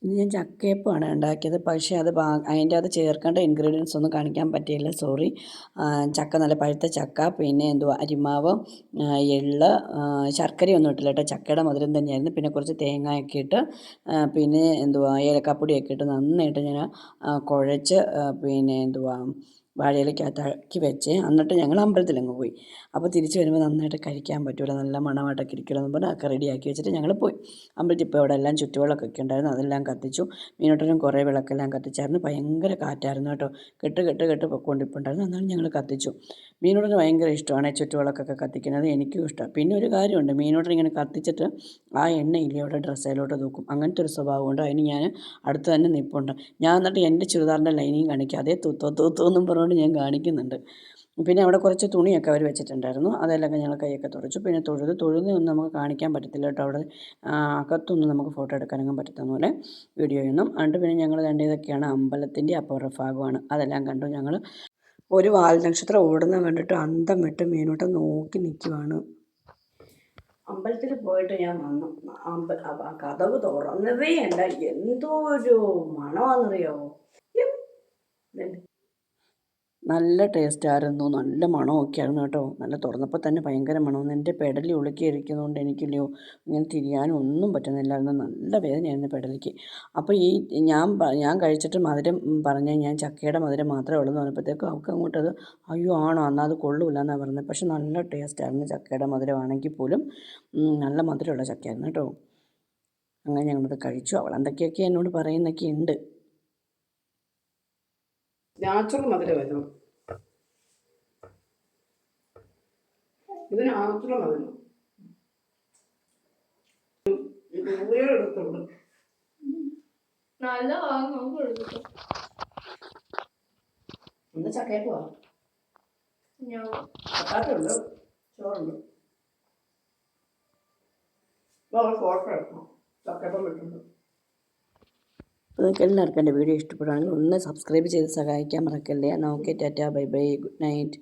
ഇന്ന് ഞാൻ ചക്കയപ്പമാണ് ഉണ്ടാക്കിയത്. പക്ഷേ അതിൻ്റെ അത് ചേർക്കേണ്ട ഇൻഗ്രീഡിയൻസ് ഒന്നും കാണിക്കാൻ പറ്റിയില്ല, സോറി. ചക്ക, നല്ല പഴുത്ത ചക്ക, പിന്നെ അരിമാവ്, എള്ള്, ശർക്കരയൊന്നും ഇട്ടില്ല കേട്ടോ. ചക്കയുടെ മധുരം തന്നെയായിരുന്നു. പിന്നെ കുറച്ച് തേങ്ങയൊക്കെ ഇട്ട്, പിന്നെ ഏലക്കാപ്പൊടിയൊക്കെ ഇട്ട് നന്നായിട്ട് ഞാൻ കുഴച്ച്, പിന്നെ വാഴയിലക്കകത്താക്കി വെച്ച് എന്നിട്ട് ഞങ്ങൾ അമ്പലത്തിലങ്ങ് പോയി. അപ്പോൾ തിരിച്ച് വരുമ്പോൾ നന്നായിട്ട് കഴിക്കാൻ പറ്റുമല്ലോ, നല്ല മണമായിട്ടൊക്കെ ഇരിക്കുമല്ലോ എന്ന് പറഞ്ഞ് ഒക്കെ റെഡിയാക്കി വെച്ചിട്ട് ഞങ്ങൾ പോയി. അമ്പലത്തിൽ ഇപ്പോൾ അവിടെ എല്ലാം ചുറ്റുവിളക്കൊക്കെ ഉണ്ടായിരുന്നു, അതെല്ലാം കത്തിച്ചു. മീനോട്ടനും കുറേ വിളക്കെല്ലാം കത്തിച്ചായിരുന്നു. ഭയങ്കര കാറ്റായിരുന്നു കേട്ടോ. കെട്ട് പൊക്കോണ്ടിരിപ്പുണ്ടായിരുന്നു. എന്നാലും ഞങ്ങൾ കത്തിച്ചു. മീനോട്ടന് ഭയങ്കര ഇഷ്ടമാണ് ചുറ്റുവിളക്കൊക്കെ കത്തിക്കുന്നത്, എനിക്കും ഇഷ്ടമാണ്. പിന്നെ ഒരു കാര്യമുണ്ട്, മീനോട്ടൻ ഇങ്ങനെ കത്തിച്ചിട്ട് ആ എണ്ണയില്ലേ അവിടെ ഡ്രസ്സിലോട്ട് തൂക്കും. അങ്ങനത്തെ ഒരു സ്വഭാവമുണ്ട്. അതിന് ഞാൻ അടുത്ത് തന്നെ നിൽപ്പുണ്ട്. ഞാൻ എന്നിട്ട് എൻ്റെ ചുരിദാറിൻ്റെ ലൈനിങ് കാണിക്കുക, അതേ തൂത്തോന്നും പറഞ്ഞുകൊണ്ട് ഞാൻ കാണിക്കുന്നുണ്ട്. പിന്നെ അവിടെ കുറച്ച് തുണിയൊക്കെ അവർ വെച്ചിട്ടുണ്ടായിരുന്നു, അതെല്ലാം ഞങ്ങൾ കൈയൊക്കെ തുടച്ചു. പിന്നെ തൊഴുതൊന്നും നമുക്ക് കാണിക്കാൻ പറ്റത്തില്ല കേട്ടോ. അവിടെ അകത്തൊന്നും നമുക്ക് ഫോട്ടോ എടുക്കാനൊന്നും പറ്റത്തുന്ന പോലെ വീഡിയോയൊന്നും. എന്നിട്ട് പിന്നെ ഞങ്ങൾ കണ്ടതൊക്കെയാണ് അമ്പലത്തിൻ്റെ അപ്പുറ ഭാഗമാണ്, അതെല്ലാം കണ്ടു ഞങ്ങൾ. ഒരു വാൽനക്ഷത്രം ഓടുന്ന കണ്ടിട്ട് അന്തം വിട്ട് മീനോട്ടം നോക്കി നിൽക്കുവാണ്. അമ്പലത്തിൽ പോയിട്ട് ഞാൻ വന്നു. കതവ് തുറന്നതേ അല്ല, എന്തോ ഒരു മണമാണെന്നറിയാമോ. നല്ല ടേസ്റ്റായിരുന്നു, നല്ല മണമൊക്കെ ആയിരുന്നു കേട്ടോ. നല്ല തുറന്നപ്പോൾ തന്നെ ഭയങ്കര മണമൊന്നും. എൻ്റെ പെടലി ഉളുക്കി ഇരിക്കുന്നതുകൊണ്ട് എനിക്കില്ലയോ ഇങ്ങനെ തിരിയാനും ഒന്നും പറ്റുന്നില്ലായിരുന്നു. നല്ല വേദനയായിരുന്നു പെടലിക്ക്. അപ്പോൾ ഞാൻ കഴിച്ചിട്ട് മധുരം പറഞ്ഞ് ഞാൻ ചക്കയുടെ മധുരം മാത്രമേ ഉള്ളൂ എന്ന് പറഞ്ഞപ്പോഴത്തേക്കും അവൾക്ക് അങ്ങോട്ടത് അയ്യോ ആണോ എന്നാൽ അത് കൊള്ളൂല്ല എന്നാണ് പറഞ്ഞത്. പക്ഷെ നല്ല ടേസ്റ്റായിരുന്നു, ചക്കയുടെ മധുരമാണെങ്കിൽ പോലും നല്ല മധുരമുള്ള ചക്കയായിരുന്നു കേട്ടോ. അങ്ങനെ ഞങ്ങളത് കഴിച്ചു. അവൾ എന്തൊക്കെയൊക്കെ എന്നോട് പറയുന്നൊക്കെ ഉണ്ട്. നാച്ചുറൽ മധുരമായിരുന്നു ഇത്, നാച്ചുറൽ മധുരം. ഒന്ന് ചക്കയപ്പോ ചക്കാത്തുണ്ട്, ചോറുണ്ട്. ഫോട്ടോ എടുക്കണം, ചക്കയപ്പം വിട്ടുണ്ട്. അപ്പോൾ നിങ്ങൾക്ക് എല്ലാവർക്കും എൻ്റെ വീഡിയോ ഇഷ്ടപ്പെടുകയാണെങ്കിൽ ഒന്ന് സബ്സ്ക്രൈബ് ചെയ്ത് സഹായിക്കാൻ മറക്കല്ലേ. എന്നാൽ okay, Tata, bye bye, good night.